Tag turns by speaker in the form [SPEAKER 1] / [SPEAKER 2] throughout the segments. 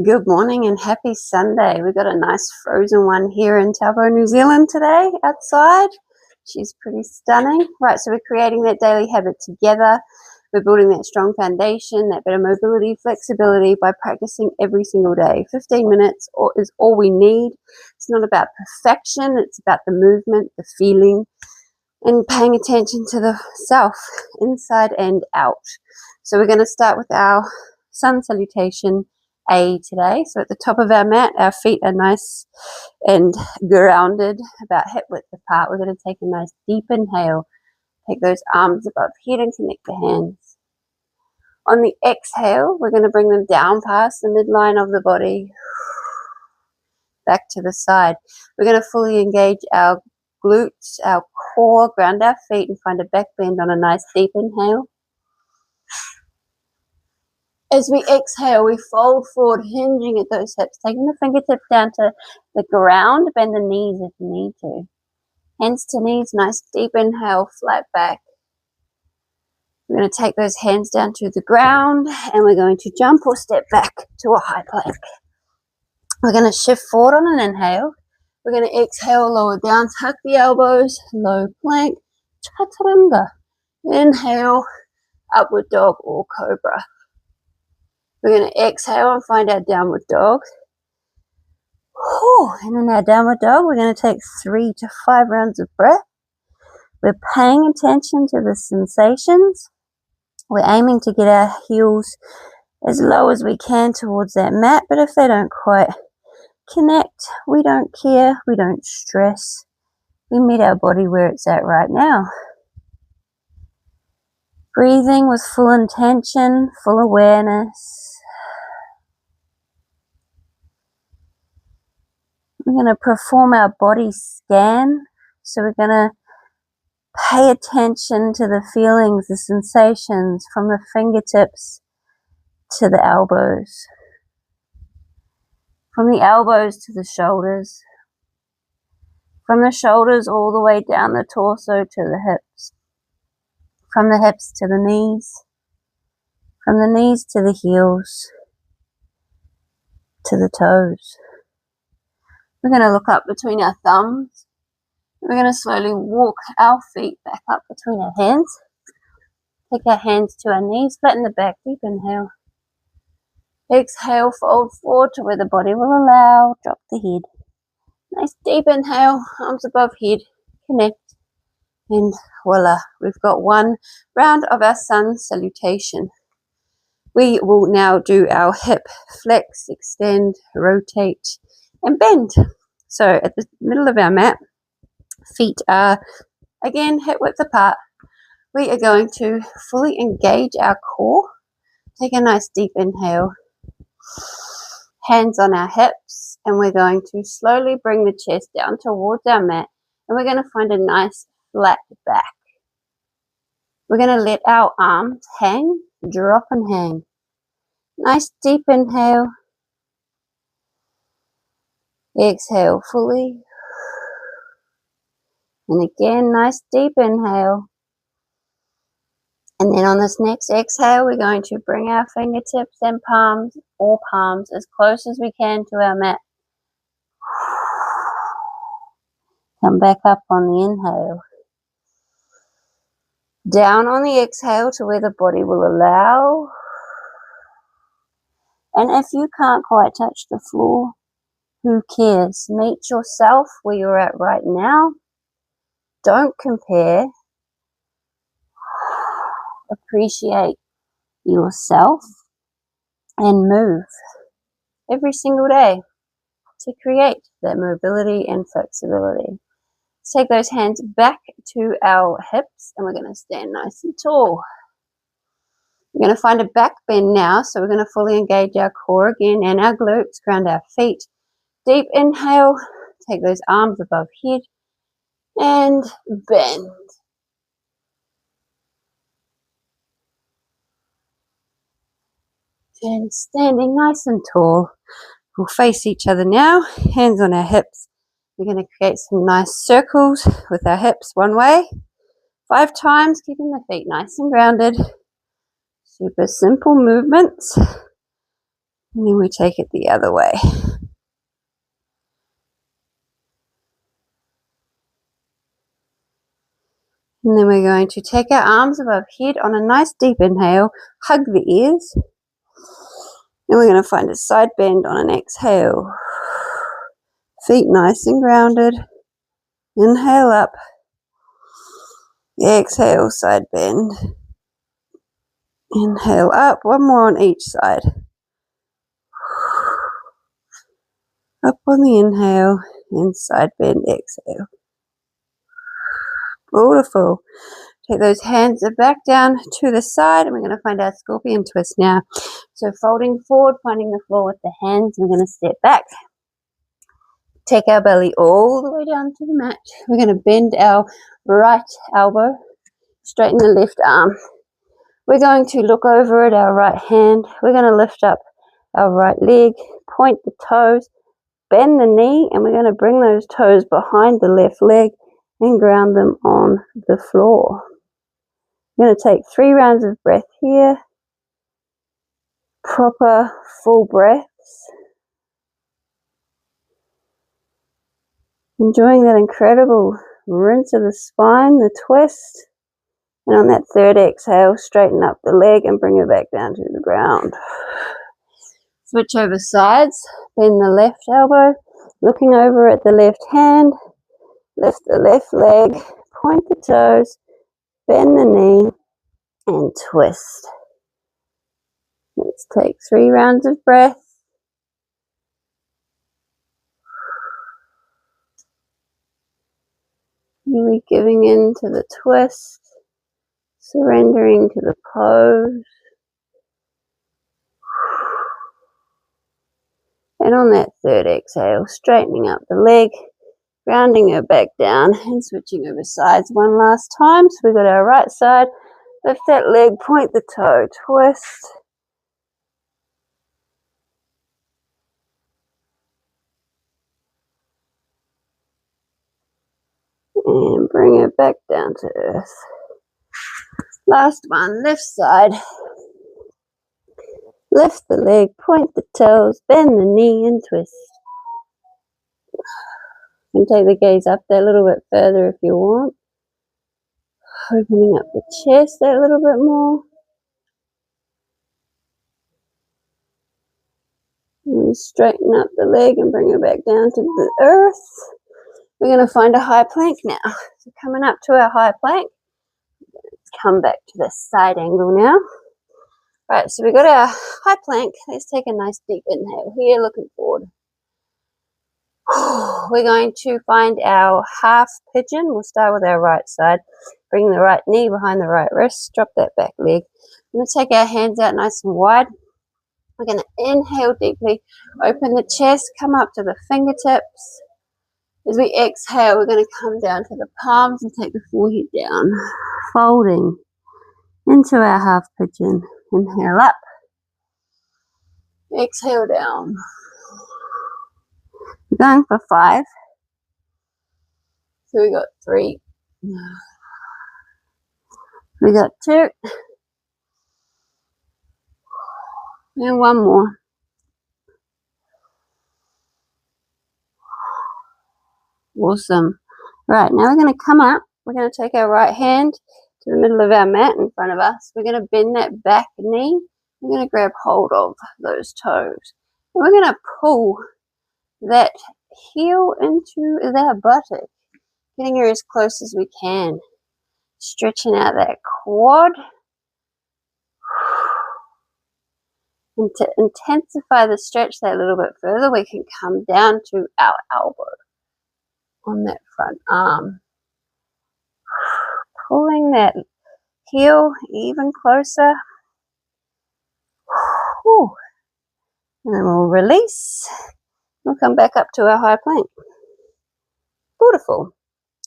[SPEAKER 1] Good morning and happy Sunday. We've got a nice frozen one here in Taupo, New Zealand today outside. She's pretty stunning. Right, so we're creating that daily habit together. We're building that strong foundation, that better mobility, flexibility by practicing every single day. 15 minutes is all we need. It's not about perfection. It's about the movement, the feeling, and paying attention to the self, inside and out. So we're going to start with our sun salutation A today. So at the top of our mat, our feet are nice and grounded, about hip width apart. We're going to take a nice deep inhale. Take those arms above head and connect the hands. On the exhale, we're going to bring them down past the midline of the body, back to the side. We're going to fully engage our glutes, our core, ground our feet and find a back bend on a nice deep inhale. As we exhale, we fold forward, hinging at those hips, taking the fingertips down to the ground, bend the knees if you need to. Hands to knees, nice deep inhale, flat back. We're going to take those hands down to the ground and we're going to jump or step back to a high plank. We're going to shift forward on an inhale. We're going to exhale, lower down, tuck the elbows, low plank, chaturanga. Inhale, upward dog or cobra. We're going to exhale and find our downward dog. And in our downward dog, we're going to take 3 to 5 rounds of breath. We're paying attention to the sensations. We're aiming to get our heels as low as we can towards that mat, but if they don't quite connect, we don't care, we don't stress. We meet our body where it's at right now. Breathing with full intention, full awareness. We're going to perform our body scan. So we're going to pay attention to the feelings, the sensations from the fingertips to the elbows. From the elbows to the shoulders. From the shoulders all the way down the torso to the hips. From the hips to the knees. From the knees to the heels. To the toes. We're going to look up between our thumbs. We're going to slowly walk our feet back up between our hands. Take our hands to our knees, flatten the back, deep inhale. Exhale, fold forward to where the body will allow, drop the head. Nice deep inhale, arms above head, connect. And voila, we've got one round of our sun salutation. We will now do our hip flex, extend, rotate, and bend. So at the middle of our mat, feet are again hip width apart. We are going to fully engage our core. Take a nice deep inhale. Hands on our hips, and we're going to slowly bring the chest down towards our mat, and we're going to find a nice flat back. We're going to let our arms hang, drop and hang. Nice deep inhale. Exhale fully. And again, nice deep inhale. And then on this next exhale, we're going to bring our fingertips and palms, or palms, as close as we can to our mat. Come back up on the inhale. Down on the exhale to where the body will allow. And if you can't quite touch the floor, who cares? Meet yourself where you're at right now. Don't compare. Appreciate yourself and move every single day to create that mobility and flexibility. Let's take those hands back to our hips and we're going to stand nice and tall. We're going to find a back bend now, so we're going to fully engage our core again and our glutes, ground our feet. Deep inhale, take those arms above head and bend. And standing nice and tall. We'll face each other now, hands on our hips. We're going to create some nice circles with our hips one way. 5 times, keeping the feet nice and grounded. Super simple movements. And then we take it the other way. And then we're going to take our arms above head on a nice deep inhale, hug the ears. And we're going to find a side bend on an exhale. Feet nice and grounded. Inhale up. Exhale, side bend. Inhale up. One more on each side. Up on the inhale and side bend, exhale. Beautiful. Take those hands back down to the side and we're going to find our scorpion twist now. So folding forward, finding the floor with the hands, we're going to step back. Take our belly all the way down to the mat. We're going to bend our right elbow, straighten the left arm. We're going to look over at our right hand. We're going to lift up our right leg, point the toes, bend the knee, and we're going to bring those toes behind the left leg and ground them on the floor. I'm going to take 3 rounds of breath here. Proper full breaths. Enjoying that incredible rinse of the spine, the twist. And on that third exhale, straighten up the leg and bring it back down to the ground. Switch over sides. Bend the left elbow. Looking over at the left hand. Lift the left leg. Point the toes. Bend the knee. And twist. Let's take 3 rounds of breath. Really giving in to the twist, surrendering to the pose. And on that third exhale, straightening up the leg, grounding her back down and switching over sides one last time. So we've got our right side, lift that leg, point the toe, twist. And bring it back down to earth. Last one, left side. Lift the leg, point the toes, bend the knee and twist. You can take the gaze up there a little bit further if you want. Opening up the chest there a little bit more. And straighten up the leg and bring it back down to the earth. We're going to find a high plank now. So coming up to our high plank. Let's come back to the side angle now. Right, so we've got our high plank. Let's take a nice deep inhale here, looking forward. We're going to find our half pigeon. We'll start with our right side. Bring the right knee behind the right wrist. Drop that back leg. We're going to take our hands out nice and wide. We're going to inhale deeply. Open the chest. Come up to the fingertips. As we exhale, we're going to come down to the palms and take the forehead down. Folding into our half pigeon. Inhale up. Exhale down. We're going for 5. So we got 3. We got 2. And 1 more. Awesome. Right, now we're going to come up. We're going to take our right hand to the middle of our mat in front of us. We're going to bend that back knee. We're going to grab hold of those toes. And we're going to pull that heel into that buttock, getting her as close as we can. Stretching out that quad. And to intensify the stretch that little bit further, we can come down to our elbow on that front arm. Pulling that heel even closer. And then we'll release. We'll come back up to our high plank. Beautiful.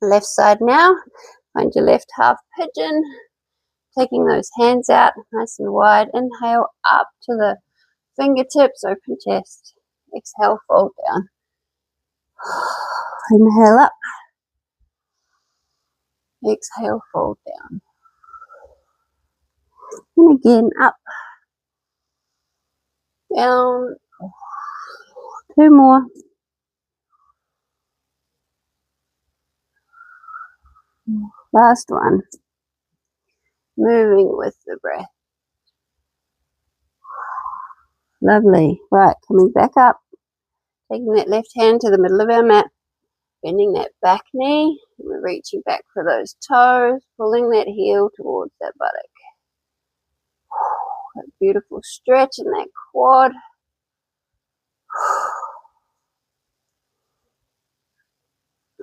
[SPEAKER 1] Left side now. Find your left half pigeon. Taking those hands out nice and wide. Inhale up to the fingertips, open chest. Exhale, fold down. Inhale up. Exhale, fold down. And again up. Down. 2 more. Last one. Moving with the breath. Lovely. Right, coming back up. Taking that left hand to the middle of our mat. Bending that back knee. We're reaching back for those toes. Pulling that heel towards that buttock. That beautiful stretch in that quad.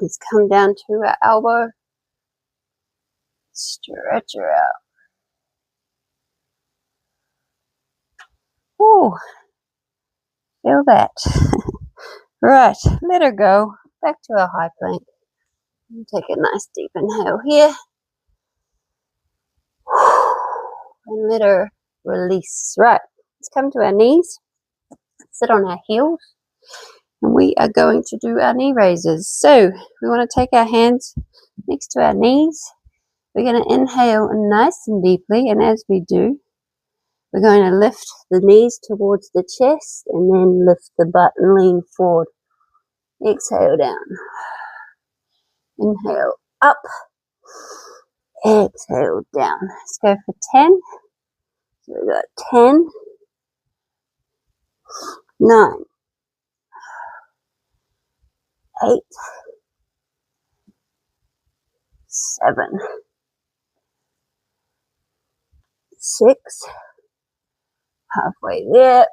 [SPEAKER 1] Let's come down to our elbow. Stretch her out. Oh, feel that. Right, let her go. Back to our high plank. Take a nice deep inhale here. And let her release. Right, let's come to our knees. Sit on our heels. And we are going to do our knee raises. So we want to take our hands next to our knees. We're going to inhale nice and deeply. And as we do, we're going to lift the knees towards the chest and then lift the butt and lean forward. Exhale down. Inhale up. Exhale down. Let's go for 10. So we've got 10, 9, 8, 7, 6, halfway there,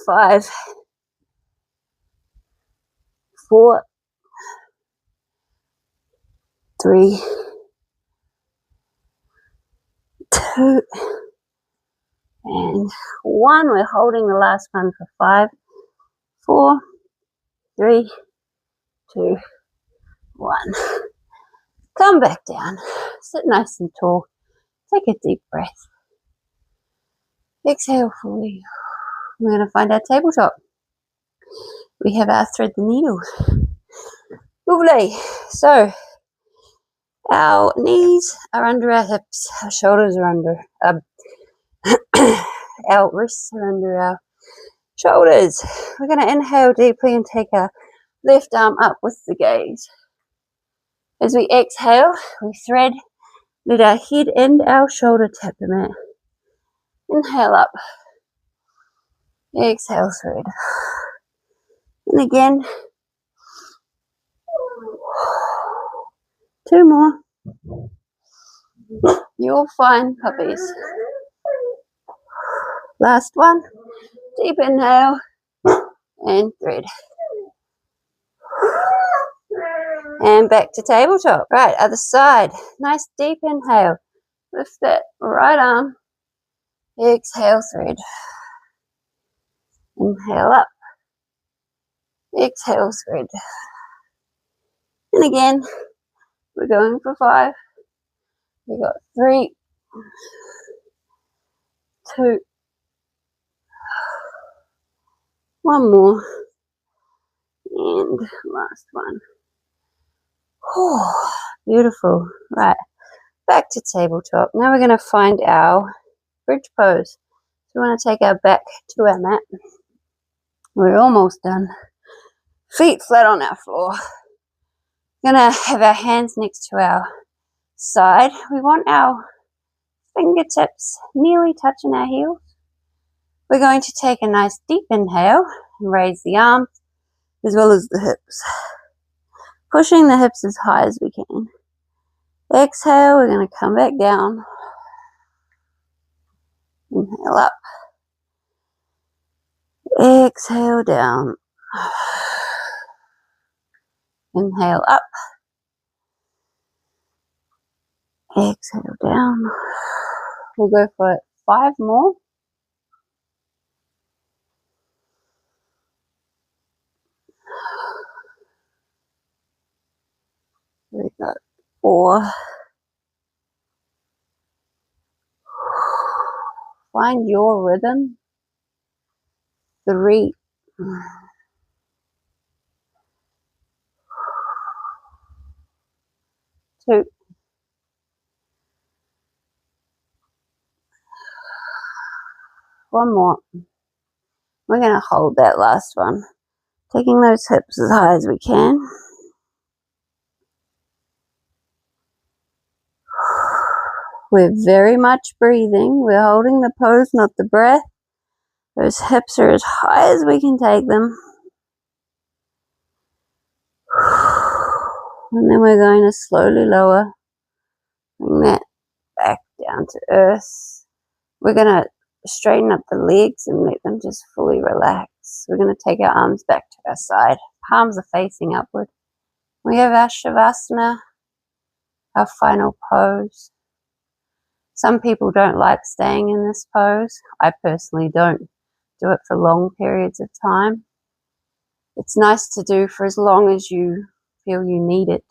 [SPEAKER 1] 5, 4, 3, 2, and 1. We're holding the last one for 5, 4, 3, 2, 1. Come back down. Sit nice and tall. Take a deep breath. Exhale fully. We're going to find our tabletop. We have our thread the needle. Lovely. So our knees are under our hips. Our shoulders are under. Our wrists are under our shoulders. We're going to inhale deeply and take our left arm up with the gaze. As we exhale, we thread. Let our head and our shoulder tap the mat. Inhale up. Exhale, thread. And again. 2 more. You're fine, puppies. Last one. Deep inhale and thread. And back to tabletop. Right, other side. Nice deep inhale. Lift that right arm. Exhale, thread. Inhale up. Exhale, thread. And again, we're going for 5. We got 3, 2, 1 more, and last one. Oh, beautiful. Right, back to tabletop. Now we're going to find our bridge pose. So we want to take our back to our mat. We're almost done. Feet flat on our floor. We're going to have our hands next to our side. We want our fingertips nearly touching our heels. We're going to take a nice deep inhale and raise the arms as well as the hips. Pushing the hips as high as we can. Exhale, we're going to come back down. Inhale up. Exhale down. Inhale up. Exhale down. We'll go for 5 more. We've got 4. Find your rhythm. 3. 2. 1 more. We're going to hold that last one. Taking those hips as high as we can. We're very much breathing. We're holding the pose, not the breath. Those hips are as high as we can take them. And then we're going to slowly lower. Bring that back down to earth. We're going to straighten up the legs and let them just fully relax. We're going to take our arms back to our side. Palms are facing upward. We have our Savasana, our final pose. Some people don't like staying in this pose. I personally don't do it for long periods of time. It's nice to do for as long as you feel you need it.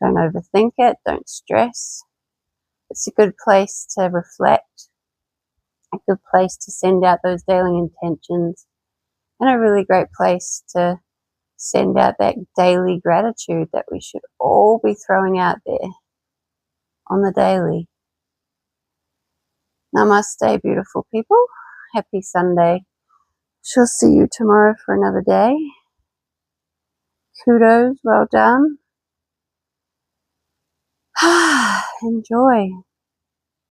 [SPEAKER 1] Don't overthink it. Don't stress. It's a good place to reflect, a good place to send out those daily intentions, and a really great place to send out that daily gratitude that we should all be throwing out there on the daily. Namaste, beautiful people. Happy Sunday. She'll see you tomorrow for another day. Kudos, well done. Enjoy.